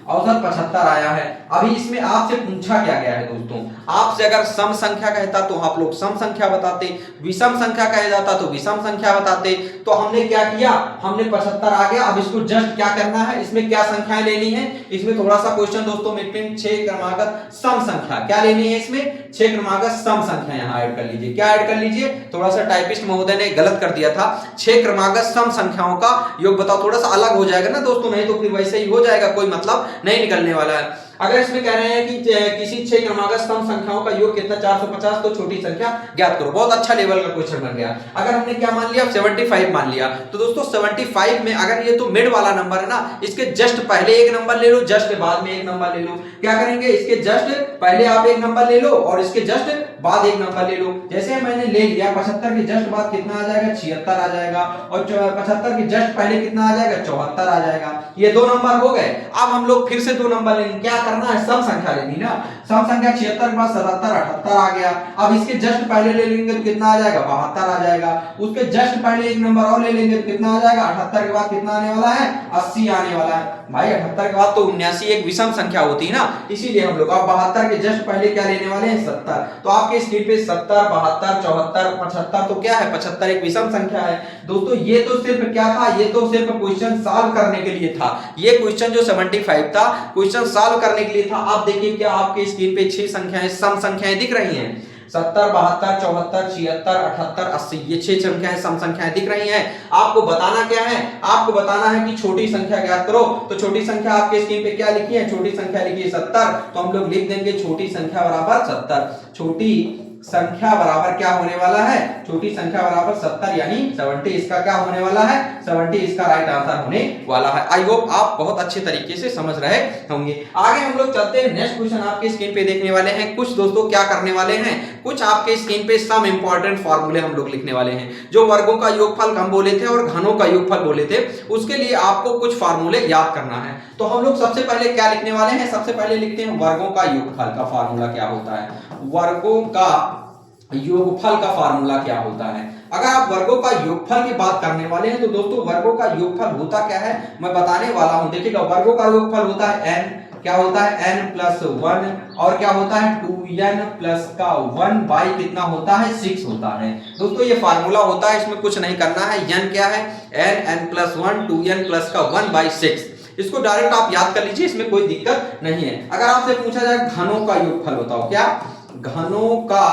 औसत 75 आया है। अभी इसमें आपसे पूछा क्या गया है दोस्तों? आपसे अगर सम संख्या कहता तो आप लोग सम संख्या बताते, विषम संख्या कह जाता तो विषम संख्या बताते। तो हमने क्या किया? हमने 75 आ गया। अब इसको जस्ट क्या करना है? इसमें क्या संख्याएं लेनी है? इसमें थोड़ा सा क्वेश्चन दोस्तों मीटिंग 6 क्रमागत सम संख्या क्या लेनी है? इसमें 6 क्रमागत सम संख्या यहाँ ऐड कर लीजिए। क्या ऐड कर लीजिए? थोड़ा सा टाइपिस्ट महोदय ने गलत कर दिया था। 6 क्रमागत सम संख्याओं का योग बताओ। थोड़ा सा अलग हो जाएगा ना दोस्तों, नहीं तो फिर वैसे ही हो जाएगा, कोई मतलब नहीं निकलने वाला है। अगर इसमें कह रहे हैं कि किसी 6 क्रमागत सम संख्याओं का योग कितना? 450। तो छोटी संख्या ज्ञात करो। बहुत अच्छा लेवल का क्वेश्चन बन गया। अगर हमने क्या मान लिया? 75 मान लिया। तो दोस्तों 75 में अगर ये तो मिड वाला नंबर है ना, इसके जस्ट पहले एक नंबर ले लो, जस्ट बाद में एक नंबर ले लो। क्या करेंगे? इसके जस्ट पहले आप एक नंबर ले लो और इसके जस्ट बाद एक नंबर ले लो। जैसे मैंने ले लिया 75 के जस्ट बाद कितना आ जाएगा? 76 आ जाएगा। और 75 के जस्ट पहले कितना आ जाएगा? 74 आ जाएगा। ये 2 नंबर हो गए। अब हम लोग फिर से 2 नंबर लेंगे। क्या करना है? सम संख्या लेनी ना। सम संख्या 76 के बाद 77 78 आ गया। अब इसके जस्ट पहले ले लेंगे तो कितना आ जाएगा? 72 आ जाएगा। उसके जस्ट पहले एक नंबर और ले लेंगे तो कितना आ जाएगा? 78 के बाद कितना आने वाला है? 80 आने वाला है। भाई 78 के बाद तो 79 एक विषम संख्या होती है ना, इसीलिए हम लोग अब 72 के जस्ट पहले क्या लेने वाले हैं? 70। तो आपके स्क्रीन पे 70 72 74 75 तो क्या है? 75 एक विषम संख्या है। दोस्तों ये तो सिर्फ क्या था? ये तो सिर्फ क्वेश्चन सॉल्व करने के लिए था। ये क्वेश्चन जो 75 था क्वेश्चन सॉल्व करने के लिए था। आप देखिए क्या आपके स्क्रीन पे 6 संख्याएं सम संख्याएं दिख रही हैं? 70 72 74 76 78 80 ये 6 संख्याएं सम संख्याएं दिख रही हैं। आपको बताना क्या है? आपको बताना है कि छोटी संख्या ज्ञात करो। तो छोटी संख्या आपके स्क्रीन पे क्या लिखी है? छोटी संख्या लिखी है 70। तो हम लोग लिख देंगे छोटी संख्या बराबर 70। छोटी संख्या बराबर क्या होने वाला है? छोटी संख्या बराबर 70 यानी 70। इसका क्या होने वाला है? 70 इसका राइट आंसर होने वाला है। आई होप आप बहुत अच्छे तरीके से समझ रहे होंगे। आगे हम लोग चलते हैं, नेक्स्ट क्वेश्चन आपके स्क्रीन पे देखने वाले हैं। कुछ दोस्तों क्या करने वाले हैं? कुछ आपके स्क्रीन पे सम इंपॉर्टेंट फॉर्मूले हम लोग लिखने वाले हैं। जो वर्गों का योगफल हम बोले थे और घनों का योगफल बोले थे, उसके लिए आपको कुछ फॉर्मूले याद करना है। तो हम लोग सबसे पहले क्या लिखने वाले हैं? सबसे पहले लिखते हैं वर्गों का योगफल का फॉर्मूला क्या होता है। वर्गों का योगफल का फार्मूला क्या होता है? अगर आप वर्गों का योगफल की बात करने वाले हैं तो दोस्तों वर्गों का योगफल होता क्या है मैं बताने वाला हूं। देखिएगा वर्गों का योगफल होता है n। क्या होता है? n plus 1। और क्या होता है? 2n प्लस का 1 बाई कितना होता है? 6 होता है। दोस्तों ये फार्मूला होता है, इसमें कुछ नहीं करना है। n क्या है? n प्लस 1 2n प्लस का 1 बाई 6। इसको डायरेक्ट आप याद कर लीजिए, इसमें कोई दिक्कत नहीं है। अगर आपसे पूछा जाए घनों का योगफल बताओ, क्या घनों का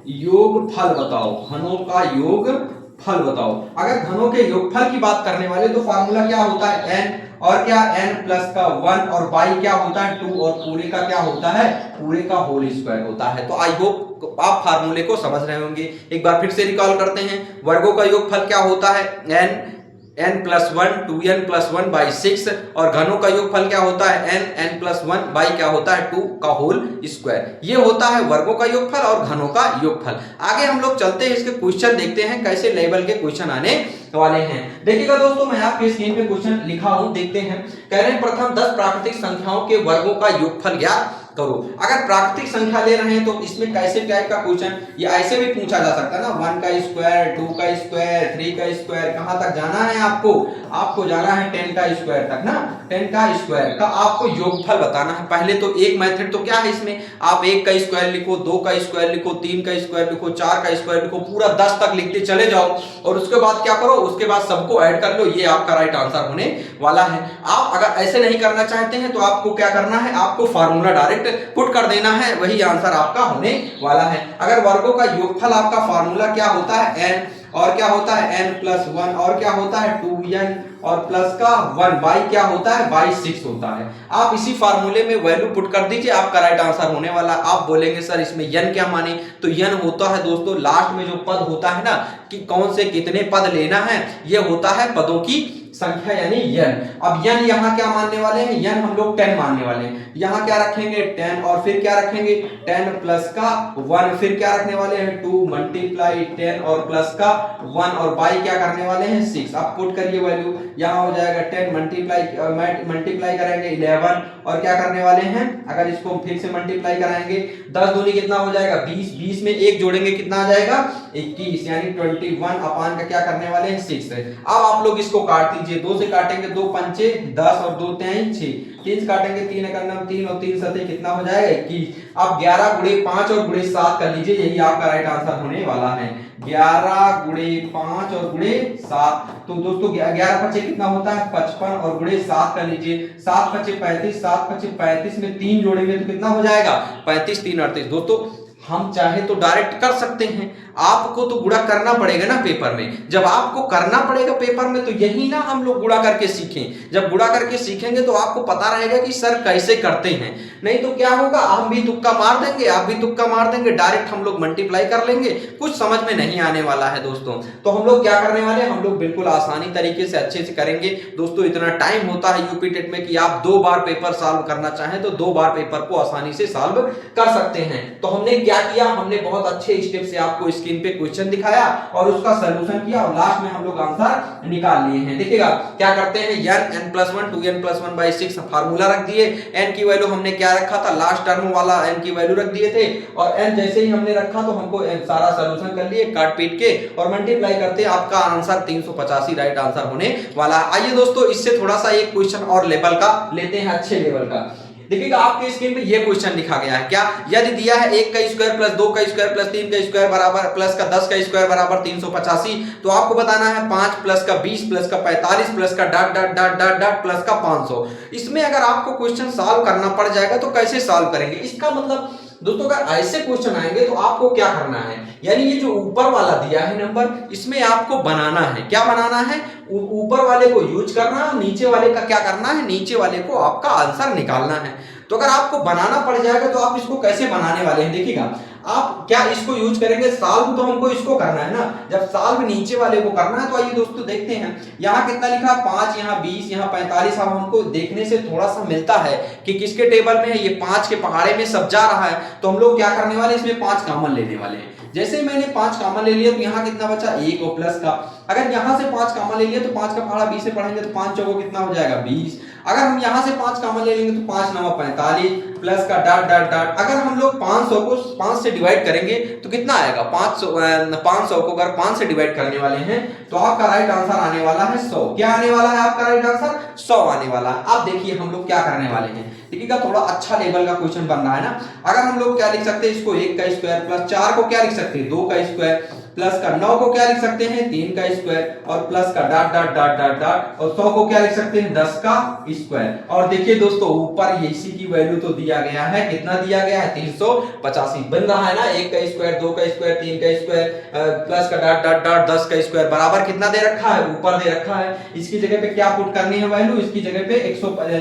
योगफल बताओ, घनों का योगफल बताओ। अगर घनों के योगफल की बात करने वाले तो फार्मूला क्या होता है? n और क्या n प्लस का 1 और y क्या होता है 2 और पूरे का क्या होता है, पूरे का होल स्क्वायर होता है। तो आई होप आप फार्मूले को समझ रहे होंगे। एक बार फिर से रिकॉल करते हैं। वर्गों का योगफल क्या होता है n plus 1 2n plus 1 by 6 और घनों का योगफल क्या होता है n प्लस 1 बाई क्या होता है 2 का होल स्क्वायर। ये होता है वर्गों का योगफल और घनों का योगफल। आगे हम लोग चलते हैं, इसके क्वेश्चन देखते हैं कैसे लेवल के क्वेश्चन आने वाले हैं। देखिएगा दोस्तों, मैं आपके स्क्रीन पे क्वेश्चन लिखा हूं, देखते हैं। कह रहे हैं प्रथम 10 प्राकृतिक संख्याओं के वर्गों का योगफल ज्ञात करो। अगर प्राकृतिक संख्या ले रहे हैं तो इसमें कैसे टाइप का क्वेश्चन, ये ऐसे भी पूछा जा सकता है ना, 1 का स्क्वायर 2 का स्क्वायर 3 का स्क्वायर। कहां तक जाना है आपको जाना है 10 का स्क्वायर तक ना। 10 का स्क्वायर का आपको योगफल बताना है। पहले तो एक मेथड तो क्या है इसमें, आप 1 का स्क्वायर लिखो, 2 का स्क्वायर लिखो, 3 का स्क्वायर लिखो, 4 का स्क्वायर लिखो, पूरा 10 तक लिखते चले जाओ और उसके बाद क्या करो, उसके बाद सबको ऐड कर लो। ये आपका राइट आंसर होने वाला है। आप अगर ऐसे नहीं करना चाहते हैं तो आपको क्या करना है, आपको फार्मूला डायरेक्ट पुट कर देना है, वही आंसर आपका होने वाला है। अगर वर्गों का योगफल आपका फार्मूला क्या होता है n और क्या होता है n प्लस 1 और क्या होता है 2n और प्लस का 1 बाई क्या होता है बाई 6 होता है। आप इसी फार्मूले में वैल्यू पुट कर दीजिए, आपका राइट आंसर होने वाला। आप बोलेंगे सर इसमें n क्या माने, तो n होता है दोस्तों लास्ट में जो पद होता है ना, कि कौन से कितने पद लेना है, ये होता है पदों की संख्या यानी n। अब n यहाँ क्या मानने वाले हैं, n हम लोग 10 मानने वाले हैं। यहाँ क्या रखेंगे 10 और फिर क्या रखेंगे 10 प्लस का 1, फिर क्या रखने वाले हैं 2 मल्टीप्लाई 10 और प्लस का 1 और बाई क्या करने वाले हैं 6। आप पुट करिए वैल्यू, यहाँ हो जाएगा 10 मल्टीप्लाई करेंगे 11 और क्या करने वाले हैं, अगर इसको फिर से मल्टीप्लाई कराएंगे 10 दूनी कितना हो जाएगा 20, 20 में 1 जोड़ेंगे कितना आ जाएगा 21 यानी 21 अपान का क्या करने वाले हैं 6। अब आप लोग इसको काट दीजिए, 2 से काटेंगे 2 पंचे 10 और 2 तेईं 6, 3 से काटेंगे 3 एकम 3 और 3 सते कितना हो जाएगा 21। अब 11 गुणे 5 और गुणे 7 कर लीजिए, यही आपका राइट आंसर होने वाला है। 11 गुणे 5 और गुणे 7, तो दोस्तों 11 पचे कितना होता है 55 और गुणे 7 कर लीजिए, 7 पचे 35, 7 पचे 35 में 3 जोड़ेंगे तो कितना हो जाएगा 35, 3 38। दोस्तों हम चाहे तो डायरेक्ट कर सकते हैं, आपको तो गुणा करना पड़ेगा ना पेपर में। जब आपको करना पड़ेगा पेपर में तो यही ना हम लोग गुणा करके सीखें। जब गुणा करके सीखेंगे तो आपको पता रहेगा कि सर कैसे करते हैं। नहीं तो क्या होगा, हम भी तुक्का मार देंगे, आप भी तुक्का मार देंगे, डायरेक्ट हम लोग मल्टीप्लाई कर लेंगे, कुछ समझ में नहीं आने वाला है दोस्तों। तो हम लोग क्या करने वाले हैं, हम लोग बिल्कुल आसानी तरीके से अच्छे से करेंगे दोस्तों। इतना टाइम होता है यूपी टेट में कि आप 2 बार पेपर सॉल्व करना चाहें तो 2 बार पेपर को आसानी से सॉल्व कर सकते हैं। तो हमने क्या किया, हमने बहुत अच्छे स्टेप से आपको स्क्रीन पे क्वेश्चन दिखाया और उसका सलूशन किया और लास्ट में हम लोग आंसर निकाल लिए हैं। देखिएगा क्या करते हैं, n plus 1 2n plus 1 by 6 formula रख दिए। n की वैल्यू हमने क्या रखा था, लास्ट टर्म वाला n की वैल्यू रख दिए थे और n जैसे ही हमने रखा तो हमको सारा सलूशन कर लिए काट पीट के और मल्टीप्लाई करते आपका आंसर 385 राइट आंसर होने वाला है। आइए दोस्तों इससे थोड़ा सा एक क्वेश्चन और लेवल का लेते हैं, अच्छे लेवल का। देखिएगा आपके स्क्रीन पे ये क्वेश्चन लिखा गया है, क्या यदि दिया है 1 का स्क्वायर प्लस 2 का स्क्वायर प्लस 3 का स्क्वायर बराबर प्लस का 10 का स्क्वायर बराबर 385, तो आपको बताना है 5 प्लस का 20 प्लस का 45 प्लस का dot dot dot dot dot plus का 500। इसमें अगर आपको क्वेश्चन सॉल्व करना पड़ जाएगा तो कैसे सॉल्व करेंगे, इसका मतलब दोस्तों अगर ऐसे क्वेश्चन आएंगे तो आपको क्या करना है, यानी ये जो ऊपर वाला दिया है नंबर, इसमें आपको बनाना है, क्या बनाना है, ऊपर वाले को यूज करना है, नीचे वाले का क्या करना है, नीचे वाले को आपका आंसर निकालना है। तो अगर आपको बनाना पड़ जाएगा तो आप इसको कैसे बनाने वाले हैं, देखिएगा आप क्या इसको यूज करेंगे, सॉल्व तो हमको इसको करना है ना, जब सॉल्व नीचे वाले को करना है तो आइए दोस्तों देखते हैं। यहाँ कितना लिखा है 5, यहाँ 20, यहाँ 45। अब हमको देखने से थोड़ा सा मिलता है कि किसके टेबल में है, ये 5 के पहाड़े में सब जा रहा है, तो हम लोग क्या करने वाले, इसमें 5 कॉमन लेने वाले हैं। जैसे मैंने 5 कॉमन ले लिया तो यहाँ कितना बचा 1 और प्लस का, अगर यहाँ से 5 कॉमन ले लिया तो 5 का पहाड़ा 20 से पढ़ेंगे तो 5 चौको कितना हो जाएगा 20। अगर हम यहाँ से 5 कॉमन ले लेंगे तो 5 9 45 प्लस का डॉट डॉट डॉट। अगर हम लोग 500 को 5 से डिवाइड करेंगे तो कितना आएगा 500 को अगर 5 से डिवाइड करने वाले हैं तो आपका राइट आंसर आने वाला है 100। क्या आने वाला है आपका राइट आंसर 100 आने वाला है। अब देखिए हम लोग क्या करने वाले हैं, देखिएगा थोड़ा अच्छा लेवल का क्वेश्चन बन रहा है ना। अगर हम लोग क्या लिख सकते हैं, इसको 1 का स्क्वायर प्लस 4 को क्या लिख सकते हैं 2 का स्क्वायर प्लस का 9 को क्या लिख सकते हैं 3 का स्क्वायर, और प्लस का dot dot dot dot dot, और 100 को क्या लिख सकते हैं 10 का स्क्वायर। और देखिए दोस्तों ऊपर इसी की वैल्यू तो दिया गया है, कितना दिया गया है 385 बन रहा है ना, 1 का स्क्वायर 2 का स्क्वायर 3 का स्क्वायर प्लस का डॉट डॉट डॉट 10 का स्क्वायर बराबर कितना दे रखा है, ऊपर दे रखा है। इसकी जगह पे क्या पुट करनी है वैल्यू, इसकी जगह पे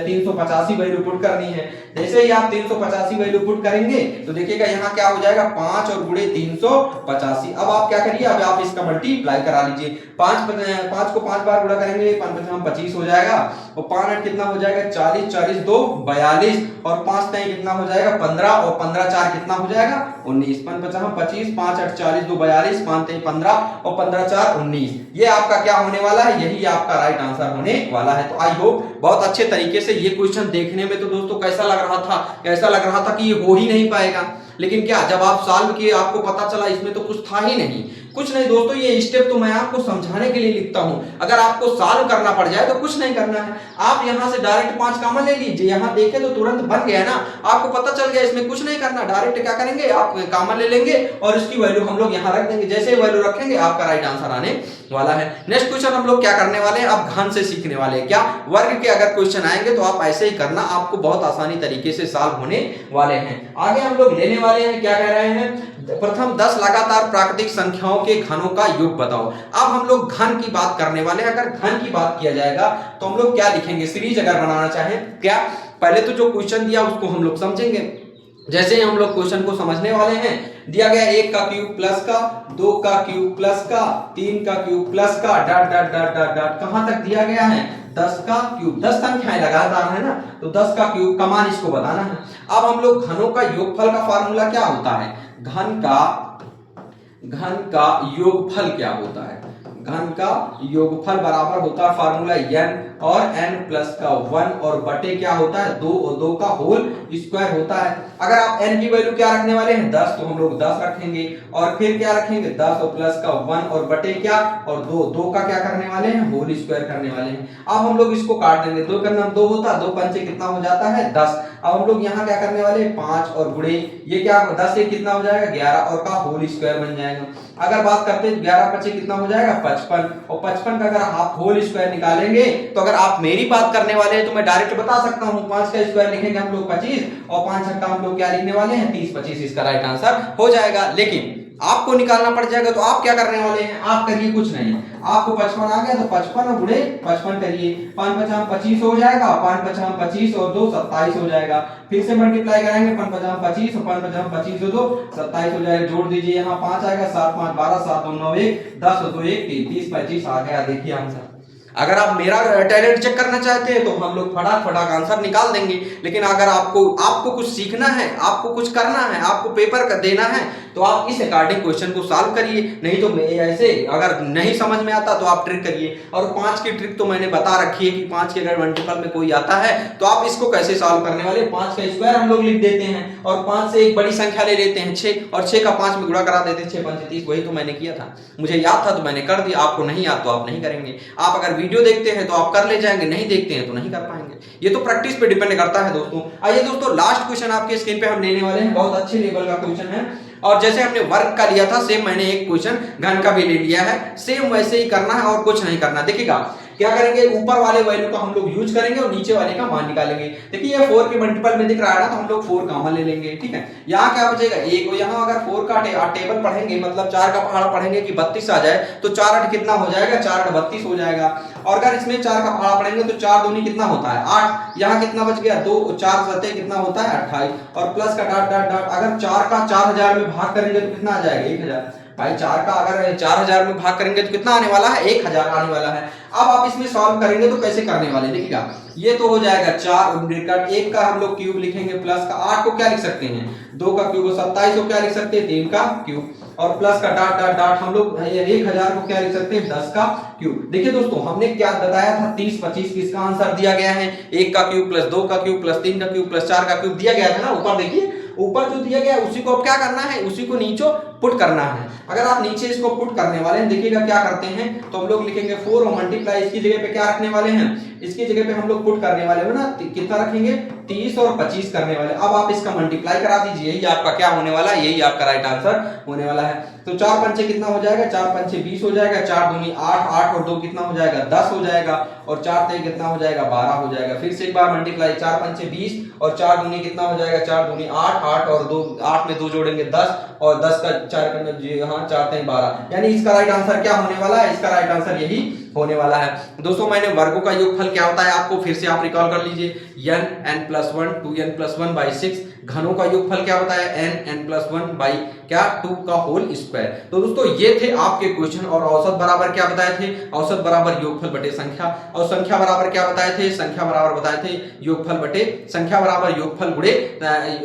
385 वैल्यू पुट करनी है। जैसे ही आप 385 वैल्यू पुट करेंगे तो देखिएगा यहाँ क्या हो जाएगा 5 और गुणे 385। अब आप क्या करिए, अब आप इसका मल्टीप्लाई करा लीजिए, 5 को 5 बार गुणा करेंगे 5 5 25 हो जाएगा, और 5 8 कितना हो जाएगा 40, 40 2 42, और 5 3 कितना हो जाएगा 15, और 15 4 कितना हो जाएगा 19, 5 5 25, 5 8 40 2 42, 5 3 15, और 15 4 19। ये आपका क्या होने वाला है, यही आपका राइट आंसर होने वाला है। तो आई होप बहुत अच्छे तरीके से ये क्वेश्चन देखने में तो दोस्तों कैसा लग रहा था, ऐसा लग रहा था कि ये हो ही नहीं पाएगा, लेकिन क्या जब आप सॉल्व किए आपको पता चला इसमें तो कुछ था ही नहीं, कुछ नहीं दोस्तों। ये स्टेप तो मैं आपको समझाने के लिए लिखता हूं, अगर आपको सॉल्व करना पड़ जाए तो कुछ नहीं करना है, आप यहां से डायरेक्ट 5 कॉमन ले लीजिए, यहां देखे तो तुरंत बन गया ना, आपको पता चल गया, इसमें कुछ नहीं करना, डायरेक्ट क्या करेंगे आप कॉमन ले लेंगे और इसकी वैल्यू हम लोग यहां रख देंगे, जैसे वैल्यू रखेंगे आपका राइट आंसर आने वाला है। नेक्स्ट क्वेश्चन हम लोग क्या करने वाले हैं, अब घन से सीखने वाले हैं। क्या वर्ग के अगर क्वेश्चन आएंगे तो आप ऐसे ही करना, आपको बहुत आसानी तरीके से सॉल्व होने वाले हैं। आगे हम लोग लेने वाले हैं, क्या कह रहे हैं, प्रथम 10 लगातार प्राकृतिक संख्याओं के घनों का योग बताओ। अब हम लोग घन की बात करने वाले हैं। अगर घन की बात किया जाएगा तो हम लोग क्या लिखेंगे, सीरीज अगर बनाना चाहें, क्या पहले तो जो क्वेश्चन दिया उसको हम लोग समझेंगे। जैसे ही हम लोग क्वेश्चन को समझने वाले हैं, दिया गया 1 का क्यूब प्लस का, 2 का क्यूब प्लस का, 3 का क्यूब प्लस का, dot dot dot dot dot, कहां तक दिया गया है 10 का क्यूब, 10 संख्याएं लगातार है ना, तो 10 का क्यूब का मान इसको बताना है। अब हम लोग घनों का योगफल का फार्मूला क्या होता है, घन का योगफल क्या होता है, घन का योगफल बराबर होता है फार्मूला n, और n प्लस का 1 और बटे क्या होता है 2, और 2 का होल स्क्वायर होता है। अगर आप n की वैल्यू क्या रखने वाले हैं 10, तो हम लोग 10 रखेंगे, और फिर क्या रखेंगे 10 और प्लस का 1 और बटे क्या और 2, 2 का क्या करने वाले हैं होल स्क्वायर करने वाले हैं। अब हम लोग इसको काट देंगे, 2 का नाम 2 होता है, 2 पंचे कितना हो जाता है 10। अब हम लोग यहाँ क्या करने वाले 5 और गुणे, ये क्या 10 से कितना हो जाएगा 11, और का होल स्क्वायर बन जाएगा। अगर बात करते हैं 11 पचे कितना हो जाएगा 55, और 55 का अगर आप होल स्क्वायर निकालेंगे तो अगर आप मेरी बात करने वाले हैं तो मैं डायरेक्ट बता सकता हूं, 5 का स्क्वायर लिखेंगे हम लोग 25, और 5 छक्का हम लोग क्या लिखने वाले हैं 30, 25 इसका राइट आंसर हो जाएगा। लेकिन आपको निकालना पड़ जाएगा, तो आप क्या करने वाले हैं, आप करिए कुछ नहीं, आपको 55 आ गया तो 55 और गुणे 55 करिए, 5 5 25 हो जाएगा, 5 5 25 और 2 27 हो जाएगा। फिर से मल्टीप्लाई करेंगे 5 5 25 और 5 5 25 और 2 27 हो जाएगा। जोड़ दीजिए, यहाँ 5 आएगा, 7 5 12, 7 2 9 1, 10 2 1 30 25 आ गया। देखिए आंसर। अगर आप मेरा टैलेंट चेक करना चाहते हैं तो हम लोग फटाक फटाक आंसर निकाल देंगे, लेकिन अगर आपको कुछ सीखना है, आपको कुछ करना है, आपको पेपर का देना है, तो आप इस अकॉर्डिंग क्वेश्चन को सॉल्व करिए। नहीं तो ऐसे अगर नहीं समझ में आता तो आप ट्रिक करिए। और 5 की ट्रिक तो मैंने बता रखी है कि 5 के अगर मल्टीपल में कोई आता है तो आप इसको कैसे सॉल्व करने वाले, 5 का स्क्वायर हम लोग लिख देते हैं और 5 से एक बड़ी संख्या ले लेते हैं 6, और 6 का 5 में गुणा करा देते हैं, 6 5 30। वही तो मैंने किया था, मुझे याद था तो मैंने कर दिया। आपको नहीं याद तो आप नहीं करेंगे। आप अगर वीडियो देखते हैं तो आप कर ले जाएंगे, नहीं देखते हैं तो नहीं कर पाएंगे। ये तो प्रैक्टिस पे डिपेंड करता है दोस्तों। आइए दोस्तों, लास्ट क्वेश्चन आपके स्क्रीन पे हम लेने वाले हैं, बहुत अच्छे लेवल का क्वेश्चन है। और जैसे हमने वर्ग का लिया था, सेम मैंने एक क्वेश्चन घन का भी ले लिया है, सेम वैसे ही करना है और कुछ नहीं करना। देखिएगा क्या करेंगे, ऊपर वाले वैल्यू का हम लोग यूज करेंगे और नीचे वाले का मान निकालेंगे। देखिए ये 4 के मल्टीपल में दिख रहा है ना, तो हम लोग 4 कॉमन ले लेंगे, ठीक है। यहाँ क्या बचेगा 1, यहाँ अगर 4 का टेबल पढ़ेंगे, मतलब 4 का पहाड़ा पढ़ेंगे कि 32 आ जाए, तो 4 8 कितना हो जाएगा 4 8 32 हो जाएगा। और अगर इसमें 4 का पहाड़ा पढ़ेंगे तो 4 दूनी कितना होता है 8, यहाँ कितना बच गया 2, 4 सते कितना होता है 28, और प्लस का डॉट डॉट डॉट। अगर 4 का 4000 में भाग करेंगे तो कितना आ जाएगा 1000। भाई 4 का अगर 4000 में भाग करेंगे तो कितना आने वाला है 1000 आने वाला है। अब आप इसमें सॉल्व करेंगे तो कैसे करने वाले देखिएगा, ये तो हो जाएगा 4 ब्रैकेट 1 का हम लोग क्यूब लिखेंगे, प्लस का 8 को क्या लिख सकते हैं 2 का क्यूब, 27 को क्या लिख सकते हैं 3 का क्यूब, और प्लस का डॉट डॉट डॉट हम लोग 1000 को क्या लिख सकते हैं 10 का क्यूब। देखिए दोस्तों, हमने क्या बताया था 30 25 किसका आंसर दिया गया है, 1 का क्यूब प्लस 2 का क्यूब प्लस 3 का क्यूब प्लस 4 का क्यूब दिया गया था ना। ऊपर देखिए, ऊपर जो दिया गया है उसी को अब क्या करना है, उसी को नीचे पुट करना है। अगर आप नीचे इसको पुट करने वाले हैं, देखिएगा क्या करते हैं, तो हम लोग लिखेंगे 4 और मल्टीप्लाई, इसकी जगह पे क्या रखने वाले हैं इसकी जगह पे हम लोग पुट करने वाले हो ना, कितना रखेंगे 30 और 25 करने वाले। अब आप इसका मल्टीप्लाई करा दीजिए, यही आपका क्या होने वाला है, यही आपका राइट आंसर होने वाला है। तो 4 पंचे कितना हो जाएगा, 4 पंचे 20 हो जाएगा, 4 दूनी 8, 8 और 2 कितना हो जाएगा 10 हो जाएगा, और 4 3 कितना हो जाएगा 12 हो जाएगा। फिर से एक बार मल्टीप्लाई, 4 पंचे 20 और 4 दूनी कितना हो जाएगा, 4 दूनी 8, 8 और 2, 8 में 2 जोड़ेंगे 10 और 10 का 4 करने, हाँ 4 3 12, यानी इसका राइट आंसर क्या होने वाला है, इसका राइट आंसर यही होने वाला है। दोस्तों मैंने वर्गों का योगफल क्या होता है आपको फिर से आप रिकॉल कर लीजिए, n+1 2n+1/6। घनों का योगफल क्या होता है, n+1 बाई क्या 2 का होल स्क्वायर। तो दोस्तों ये थे आपके क्वेश्चन, और औसत बराबर क्या बताए थे, औसत बराबर योगफल बटे संख्या, और संख्या बराबर क्या बताए थे, संख्या बराबर बताए थे योगफल बटे संख्या बराबर योगफल गुणे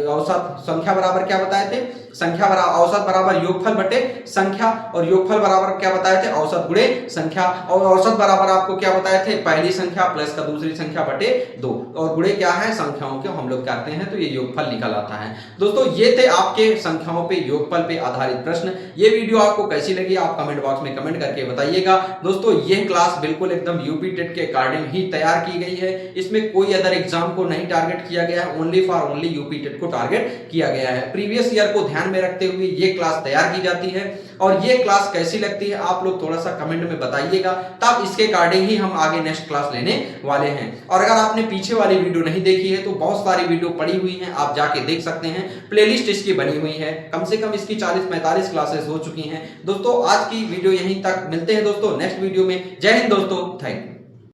औसत। संख्या बराबर क्या बताए थे, संख्या बराबर औसत बराबर योगफल बटे संख्या, और योगफल बराबर क्या बताए थे, औसत गुणे संख्या, और औसत बराबर आपको क्या बताए थे, पहली संख्या प्लस का दूसरी संख्या बटे 2, और गुणे क्या है, संख्याओं के हम लोग करते हैं तो ये योगफल निकल आता है। दोस्तों ये थे आपके संख्याओं पे योगफल पे आधारित प्रश्न। ये वीडियो आपको कैसी लगी आप कमेंट बॉक्स में कमेंट करके बताइएगा। दोस्तों ये क्लास बिल्कुल एकदम यूपी टेट के अकॉर्डिंग ही तैयार की गई है, इसमें कोई अदर एग्जाम को नहीं टारगेट किया गया है, only for only UP TET को टारगेट किया गया है। प्रीवियस ईयर को ध्यान में रखते हुए ये क्लास तैयार की जाती है, और ये क्लास कैसी लगती है आप लोग थोड़ा सा कमेंट में बताइएगा, तब इसके अकॉर्डिंग ही हम आगे नेक्स्ट क्लास लेने वाले हैं। और अगर आपने पीछे वाली वीडियो नहीं देखी है तो बहुत सारी वीडियो पड़ी हुई हैं, आप जाके देख सकते हैं, प्लेलिस्ट इसकी बनी हुई है, कम से कम इसकी 40-45 क्लासेस हो चुकी हैं। दोस्तों आज की वीडियो यहीं तक, मिलते हैं दोस्तों नेक्स्ट वीडियो में। जय हिंद दोस्तों, थैंक यू।